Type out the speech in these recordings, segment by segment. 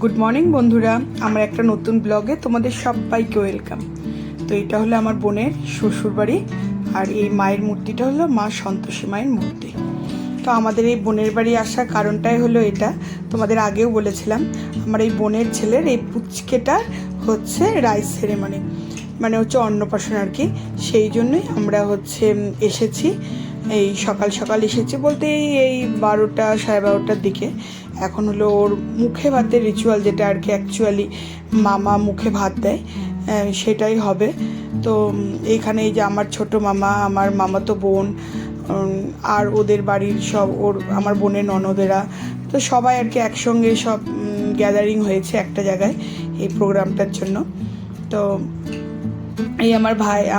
Good morning বন্ধুরা, আমার একটা নতুন ব্লগে তোমাদের সবাইকে ওয়েলকাম। তো এটা হলো আমার বোনের শ্বশুরবাড়ি, আর এই মায়ের মূর্তিটা হলো মা সন্তোষী মায়ের মূর্তি। তো আমাদের এই বোনের বাড়ি আসার কারণটাই হলো এটা, তোমাদের আগেও বলেছিলাম। আমার এই বোনের ছেলের এই পুচকেটার হচ্ছে রাইস সেরেমনি, মানে হচ্ছে অন্নপ্রাশন আর কি। সেই জন্যই আমরা হচ্ছে এসেছি, এই সকাল সকাল এসেছি বলতে এই 12টা সাড়ে 12টার দিকে। এখন হলো ওর মুখে ভাতের রিচুয়াল, যেটা আর কি অ্যাকচুয়ালি মামা মুখে ভাত দেয়, সেটাই হবে। তো এখানে এই যে আমার ছোট মামা, আমার মামাতো বোন, আর ওদের বাড়ির সব আমার বোনের ননদেরা, তো সবাই আর কি একসঙ্গে সব গ্যাদারিং হয়েছে একটা জায়গায় এই প্রোগ্রামটার জন্য। তো এই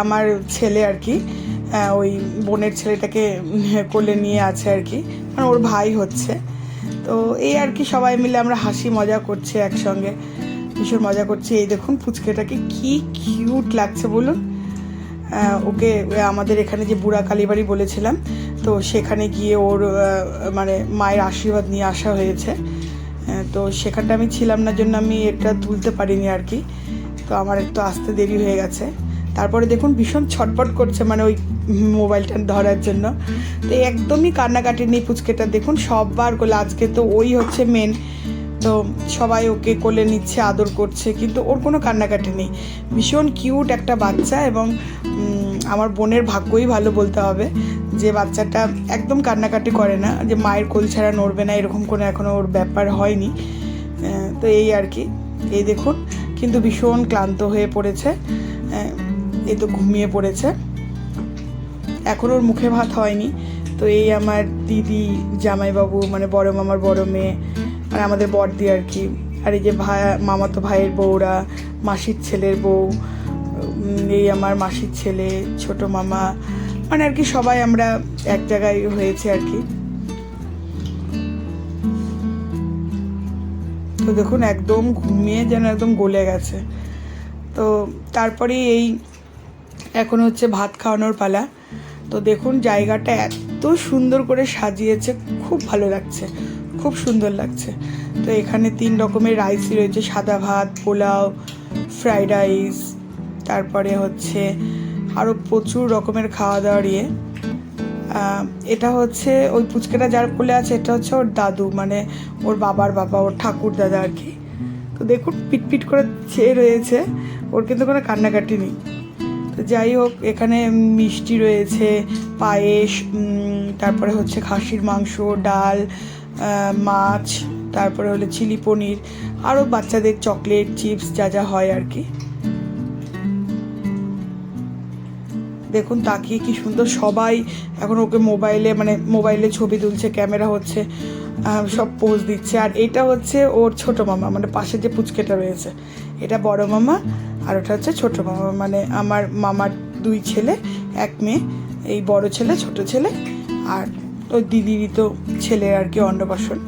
আমার ছেলে আর কি ওই বোনের ছেলেটাকে কোলে নিয়ে আছে আর কি, মানে ওর ভাই হচ্ছে। তো এই আর কি সবাই মিলে আমরা হাসি মজা করছি একসঙ্গে, ভীষণ মজা করছি। এই দেখুন পুচকেটাকে কি কিউট লাগছে বলুন। ওকে আমাদের এখানে যে বুড়া কালীবাড়ি বলেছিলাম, তো সেখানে গিয়ে ওর মানে মায়ের আশীর্বাদ নিয়ে আসা হয়েছে। তো সেখানটা আমি ছিলাম না জন্য আমি এটা তুলতে পারিনি আর কি। তো আমার একটু আসতে দেরি হয়ে গেছে। তারপরে দেখুন ভীষণ ছটপট করছে, মানে ওই মোবাইলটা ধরার জন্য। তো একদমই কান্নাকাটি নেই পুচকেটা, দেখুন সববার কোলে, আজকে তো ওই হচ্ছে মেন। তো সবাই ওকে কোলে নিচ্ছে, আদর করছে, কিন্তু ওর কোনো কান্নাকাটি নেই। ভীষণ কিউট একটা বাচ্চা, এবং আমার বোনের ভাগ্যই ভালো বলতে হবে যে বাচ্চাটা একদম কান্নাকাটি করে না, যে মায়ের কোল ছাড়া নড়বে না এরকম কোনো এখনও ওর ব্যাপার হয়নি। তো এই আর কি, এই দেখুন কিন্তু ভীষণ ক্লান্ত হয়ে পড়েছে, এই তো ঘুমিয়ে পড়েছে, এখন ওর মুখে ভাত হয়নি। তো এই আমার দিদি, জামাইবাবু, মানে বড় মামার বড় মেয়ে, মানে আমাদের বড়দি আর কি, আর এই যে মামাতো ভাইয়ের বউরা, মাসির ছেলের বউ, এই আমার মাসির ছেলে, ছোট মামা, মানে আর কি সবাই আমরা এক জায়গায় হয়েছে আর কি। তো দেখুন একদম ঘুমিয়ে যেন একদম গলে গেছে। তো তারপরে এই এখন হচ্ছে ভাত খাওয়ানোর পালা। তো দেখুন জায়গাটা এত সুন্দর করে সাজিয়েছে, খুব ভালো লাগছে, খুব সুন্দর লাগছে। তো এখানে 3 রকমের রাইসই রয়েছে, সাদা ভাত, পোলাও, ফ্রাইড রাইস, তারপরে হচ্ছে আরও প্রচুর রকমের খাওয়া দাওয়ার ইয়ে। এটা হচ্ছে ওই পুচকেটা যার কোলে আছে, এটা হচ্ছে ওর দাদু, মানে ওর বাবার বাবা, ওর ঠাকুর দাদা আর কি। তো দেখুন পিটপিট করে চেয়ে রয়েছে, ওর কিন্তু কোনো কান্নাকাটি নেই। তো যাই হোক, এখানে মিষ্টি রয়েছে, পায়েস, তারপরে হচ্ছে খাসির মাংস, ডাল, মাছ, তারপরে হলো চিলি পনির, আরও বাচ্চাদের চকলেট, চিপস, যা যা হয় আর কি। দেখুন তাকিয়ে কি সুন্দর সবাই এখন ওকে মোবাইলে ছবি তুলছে, ক্যামেরা হচ্ছে, সব পোজ দিচ্ছে। আর এটা হচ্ছে ওর ছোট মামা, মানে পাশে যে পুচকেটা রয়েছে এটা বড় মামা, আর ওটা হচ্ছে ছোট মামা, মানে আমার মামার 2 ছেলে 1 মেয়ে, এই বড় ছেলে, ছোট ছেলে, আর ওই দিদিরই তো ছেলে আর কি অন্নপ্রাশন।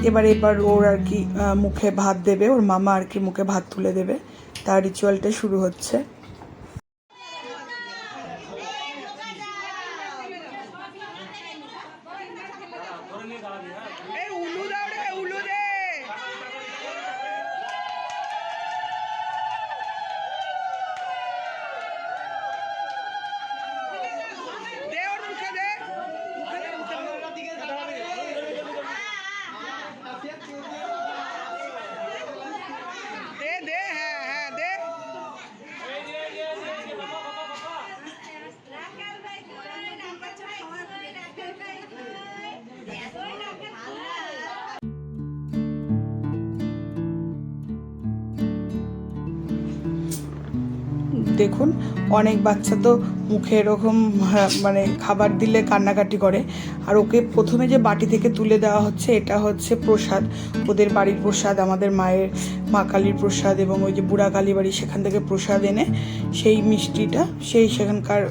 এবার ওর আর কি মুখে ভাত দেবে, ওর মামা আর কি মুখে ভাত তুলে দেবে, তার রিচুয়ালটা শুরু হচ্ছে। দেখুন অনেক বাচ্চা তো মুখে এরকম মানে খাবার দিলে কান্নাকাটি করে। আর ওকে প্রথমে যে বাটি থেকে তুলে দেওয়া হচ্ছে, এটা হচ্ছে প্রসাদ, ওদের বাড়ির প্রসাদ, আমাদের মায়ের মা কালীর প্রসাদ, এবং ওই যে বুড়া কালী বাড়ি সেখান থেকে প্রসাদ এনে সেই মিষ্টিটা, সেখানকার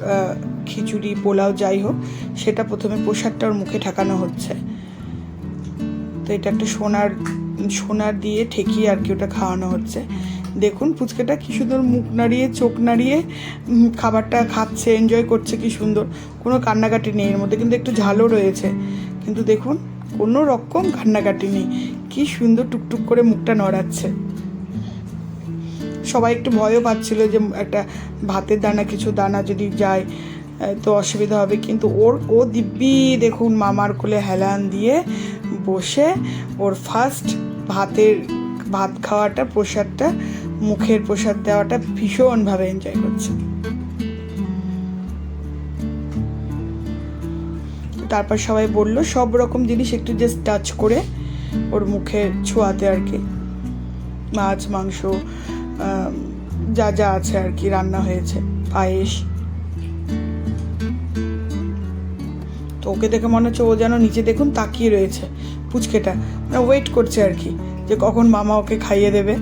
খিচুড়ি, পোলাও, যাই হোক, সেটা প্রথমে প্রসাদটা ওর মুখে ঠেকানো হচ্ছে। তো এটা একটা সোনার দিয়ে ঠেকিয়ে আর কি ওটা খাওয়ানো হচ্ছে। দেখুন পুচকেটা কি সুন্দর মুখ নাড়িয়ে, চোখ নাড়িয়ে খাবারটা খাচ্ছে, এনজয় করছে, কি সুন্দর, কোনো কান্নাকাটি নেই এর মধ্যে, কিন্তু একটু ঝালও রয়েছে, কিন্তু দেখুন কোনো রকম কান্নাকাটি নেই, কি সুন্দর টুকটুক করে মুখটা নড়াচ্ছে। সবাই একটু ভয়ও পাচ্ছিল যে একটা ভাতের দানা কিছু দানা যদি যায় তো অসুবিধা হবে, কিন্তু ও দিব্যি দেখুন মামার কোলে হেলান দিয়ে বসে ওর ফার্স্ট ভাত খাওয়াটা, প্রসাদটা, মুখের প্রসাদ দেওয়াটা ভীষণভাবে এনজয় করছে। তারপর সবাই বললো সব রকম জিনিস একটু জাস্ট টাচ করে ওর মুখে ছোঁয়াতে আর কি, মাছ মাংস যা যা আছে আর কি রান্না হয়েছে, পায়েস। তো ওকে দেখে মনে হচ্ছে ও যেন নিচে দেখুন তাকিয়ে রয়েছে, পুচকেটা মানে ওয়েট করছে আর কি যে কখন মামা ওকে খাইয়ে দেবে।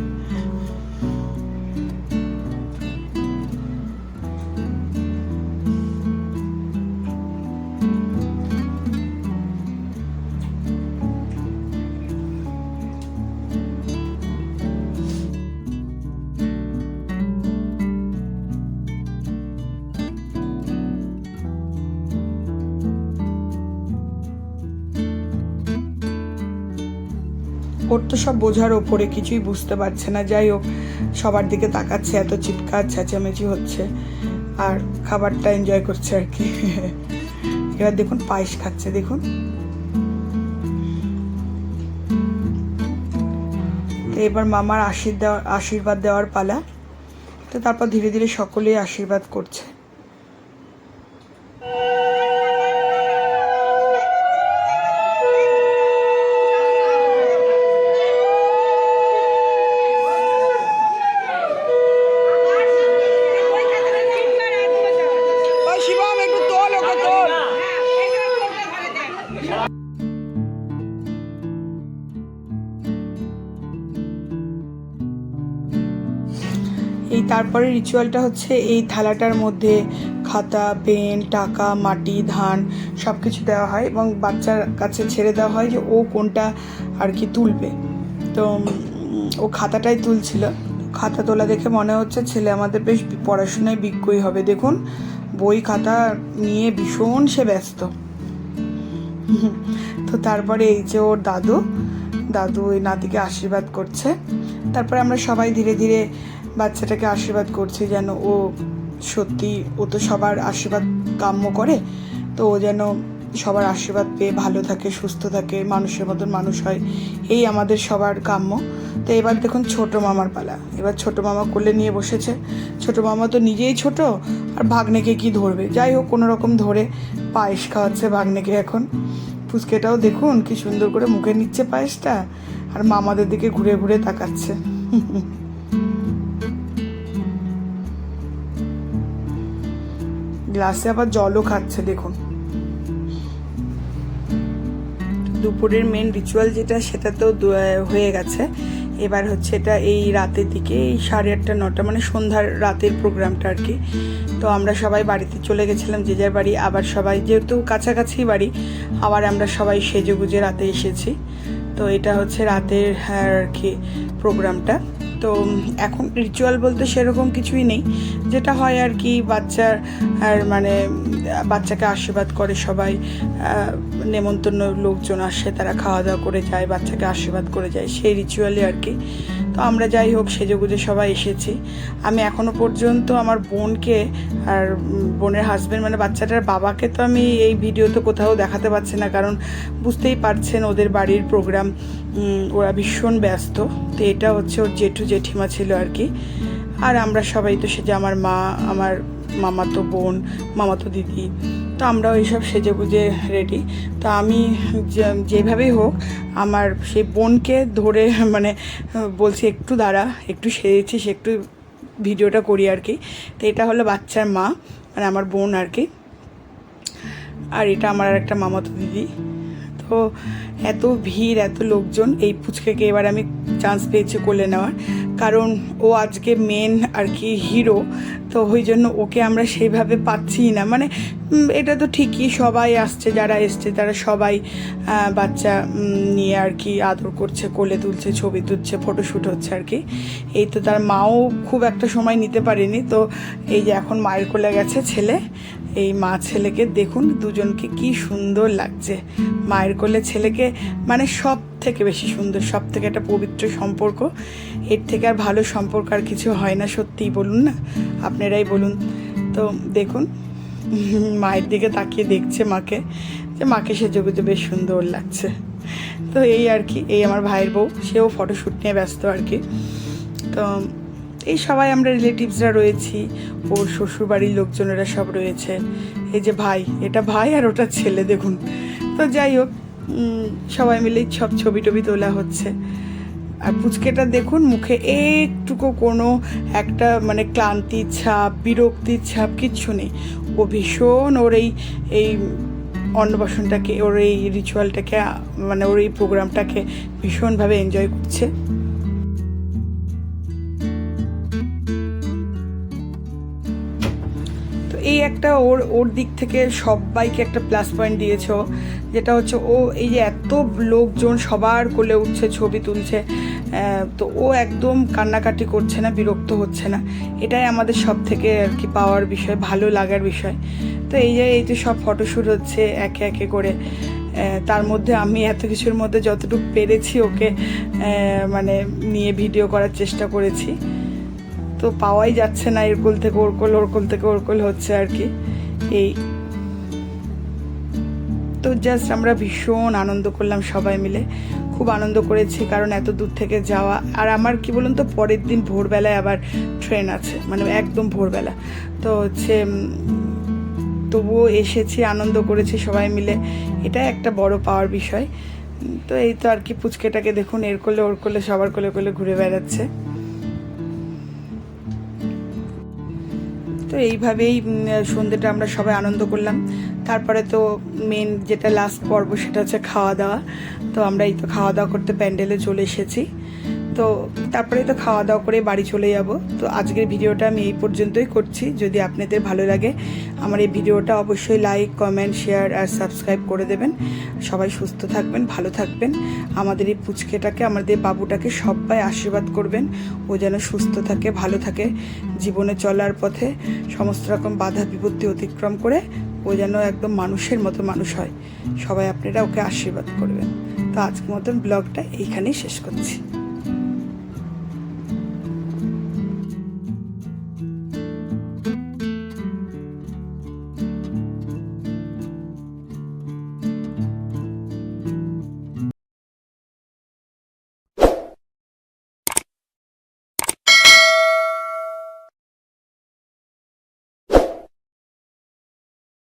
ওর তো সব বোঝার ওপরে, কিছুই বুঝতে পারছে না। যাই হোক, সবার দিকে তাকাচ্ছে, এত চিৎকার চেঁচামেচি হচ্ছে আর খাবারটা এনজয় করছে আর কি। এবার দেখুন পায়েস খাচ্ছে, দেখুন। এবার মামার আশীর্বাদ দেওয়ার পালা। তো তারপর ধীরে ধীরে সকলেই আশীর্বাদ করছে। এই তারপরে রিচুয়ালটা হচ্ছে এই থালাটার মধ্যে খাতা, পেন, টাকা, মাটি, ধান সব কিছু দেওয়া হয় এবং বাচ্চার কাছে ছেড়ে দেওয়া হয় যে ও কোনটা আর কি তুলবে। তো ও খাতাটাই তুলছিল। খাতা তোলা দেখে মনে হচ্ছে ছেলে আমাদের বেশ পড়াশোনায় বিজ্ঞই হবে। দেখুন বই খাতা নিয়ে ভীষণ সে ব্যস্ত। তো তারপরে এই যে ওর দাদু ওই নাতিকে আশীর্বাদ করছে। তারপরে আমরা সবাই ধীরে ধীরে বাচ্চাটাকে আশীর্বাদ করছি যেন ও সত্যি, ও তো সবার আশীর্বাদ কাম্য করে, তো ও যেন সবার আশীর্বাদ পেয়ে ভালো থাকে, সুস্থ থাকে, মানুষের মতন মানুষ হয়, এই আমাদের সবার কাম্য। তো এবার দেখুন ছোট মামার পালা। এবার ছোট মামা কোলে নিয়ে বসেছে। ছোট মামা তো নিজেই ছোট, আর ভাগ্নেকে কি ধরবে, যাই হোক কোনো রকম ধরে পায়েস খাওয়াচ্ছে ভাগ্নেকে। এখন পুচকেটাও দেখুন কি সুন্দর করে মুখে নিচ্ছে পায়েসটা, আর মামাদের দিকে ঘুরে ঘুরে তাকাচ্ছে। গ্লাসে আবার জলও খাচ্ছে দেখুন। দুপুরের মেন রিচুয়াল যেটা, সেটা তো হয়ে গেছে। এবার হচ্ছে এটা এই রাতের দিকে, এই 8:30 9টা মানে সন্ধ্যার রাতের প্রোগ্রামটা আর কি। তো আমরা সবাই বাড়িতে চলে গেছিলাম যে যার বাড়ি। আবার সবাই যেহেতু কাছাকাছি বাড়ি, আবার আমরা সবাই সেজেগুজে রাতে এসেছি। তো এটা হচ্ছে রাতের আর কি প্রোগ্রামটা। তো এখন রিচুয়াল বলতে সেরকম কিছুই নেই, যেটা হয় আর কি বাচ্চার আর মানে বাচ্চাকে আশীর্বাদ করে সবাই, নেমন্তন্ন লোকজন আসে, তারা খাওয়া দাওয়া করে যায়, বাচ্চাকে আশীর্বাদ করে যায়, সেই রিচুয়ালই আর কি। তো আমরা যাই হোক সেজেগুজে সবাই এসেছি। আমি এখনও পর্যন্ত আমার বোনকে আর বোনের হাজব্যান্ড মানে বাচ্চাটার বাবাকে তো আমি এই ভিডিওতে কোথাও দেখাতে পারছি না, কারণ বুঝতেই পারছেন ওদের বাড়ির প্রোগ্রাম, ওরা ভীষণ ব্যস্ত। তো এটা হচ্ছে ওর জেঠু জেঠিমা ছিল আর কি। আর আমরা সবাই তো সেজে, আমার মা, আমার মামাতো বোন, মামাতো দিদি, তো আমরাও এইসব সেজেগুজে রেডি। তো আমি যেভাবেই হোক আমার সেই বোনকে ধরে মানে বলছি একটু দাঁড়া, একটু সেরেছিস, একটু ভিডিওটা করি আর কি। তো এটা হলো বাচ্চার মা মানে আমার বোন আর কি, আর এটা আমার আর একটা মামাতো দিদি। তো এত ভিড়, এত লোকজন, এই পুচকেকে এবার আমি চান্স পেয়েছি কোলে নেওয়ার, কারণ ও আজকে মেন আর কি হিরো। তো ওই জন্য ওকে আমরা সেইভাবে পাচ্ছি না। মানে এটা তো ঠিকই, সবাই আসছে, যারা এসছে তারা সবাই বাচ্চা নিয়ে আর কি আদর করছে, কোলে তুলছে, ছবি তুলছে, ফটোশ্যুট হচ্ছে আর কি। এই তো তার মাও খুব একটা সময় নিতে পারেনি। তো এই যে এখন মায়ের কোলে গেছে ছেলে, এই মা ছেলেকে দেখুন দুজনকে কি সুন্দর লাগছে। মায়ের কোলে ছেলেকে মানে সব থেকে বেশি সুন্দর, সব থেকে একটা পবিত্র সম্পর্ক। এর থেকে আর ভালো সম্পর্ক আর কিছু হয় না, সত্যিই বলুন না, আপনারাই বলুন। তো দেখুন মায়ের দিকে তাকিয়ে দেখছে মাকে, যে মাকে সেজেগুজে বেশ সুন্দর লাগছে। তো এই আর কি, এই আমার ভাইয়ের বউ, সেও ফটোশ্যুট নিয়ে ব্যস্ত আর কি। তো এই সবাই আমরা রিলেটিভসরা রয়েছি, ওর শ্বশুরবাড়ির লোকজনেরা সব রয়েছে। এই যে ভাই, এটা ভাই আর ওটা ছেলে দেখুন। তো যাই হোক, সবাই মিলেই সব ছবি টবি তোলা হচ্ছে। আর পুচকেটা দেখুন মুখে একটুকু কোনো একটা মানে ক্লান্তির ছাপ, বিরক্তির ছাপ কিচ্ছু নেই। ও ভীষণ ওর এই অন্নপ্রাশনটাকে, ওর এই রিচুয়ালটাকে, মানে ওর এই প্রোগ্রামটাকে ভীষণভাবে এনজয় করছে। তো এই একটা ওর দিক থেকে সবাইকে একটা প্লাস পয়েন্ট দিয়েছে, যেটা হচ্ছে ও এই যে এত লোকজন সবার কোলে উঠছে, ছবি তুলছে, তো ও একদম কান্নাকাটি করছে না, বিরক্ত হচ্ছে না। এটাই আমাদের সব থেকে আর কি পাওয়ার বিষয়, ভালো লাগার বিষয়। তো এই যে সব ফটোশ্যুট হচ্ছে একে একে করে। তার মধ্যে আমি এত কিছুর মধ্যে যতটুকু পেরেছি ওকে মানে নিয়ে ভিডিও করার চেষ্টা করেছি। তো পাওয়াই যাচ্ছে না, এর কোল থেকে ওর কোল, ওর কোল থেকে ওর কোল হচ্ছে আর কি। এই তো জাস্ট আমরা ভীষণ আনন্দ করলাম সবাই মিলে, খুব আনন্দ করেছি, কারণ এত দূর থেকে যাওয়া। আর আমার কি বলুন তো, পরের দিন ভোরবেলায় আবার ট্রেন আছে, মানে একদম ভোরবেলা। তো হচ্ছে তবুও এসেছি, আনন্দ করেছি সবাই মিলে, এটাই একটা বড় পাওয়ার বিষয়। তো এই তো আর কি, পুচকেটাকে দেখুন এর কোলে ওর কোলে সবার কোলে কোলে ঘুরে বেড়াচ্ছে। তো এইভাবেই সন্ধ্যেটা আমরা সবাই আনন্দ করলাম। তারপরে তো মেন যেটা লাস্ট পর্ব, সেটা হচ্ছে খাওয়া দাওয়া। তো আমরা এই তো খাওয়া দাওয়া করতে প্যান্ডেলে চলে এসেছি। তো তারপরে তো খাওয়া দাওয়া করে বাড়ি চলে যাব। তো আজকের ভিডিওটা আমি এই পর্যন্তই করছি। যদি আপনাদের ভালো লাগে আমার এই ভিডিওটা, অবশ্যই লাইক, কমেন্ট, শেয়ার আর সাবস্ক্রাইব করে দেবেন। সবাই সুস্থ থাকবেন, ভালো থাকবেন। আমাদের এই পুচকেটাকে, আমাদের বাবুটাকে সবাই আশীর্বাদ করবেন, ও যেন সুস্থ থাকে, ভালো থাকে, জীবনে চলার পথে সমস্ত রকম বাধা বিপত্তি অতিক্রম করে ও যেন একদম মানুষের মতো মানুষ হয়। সবাই আপনারা ওকে আশীর্বাদ করবেন। তো আজকের মতন ব্লগটা এইখানেই শেষ করছি।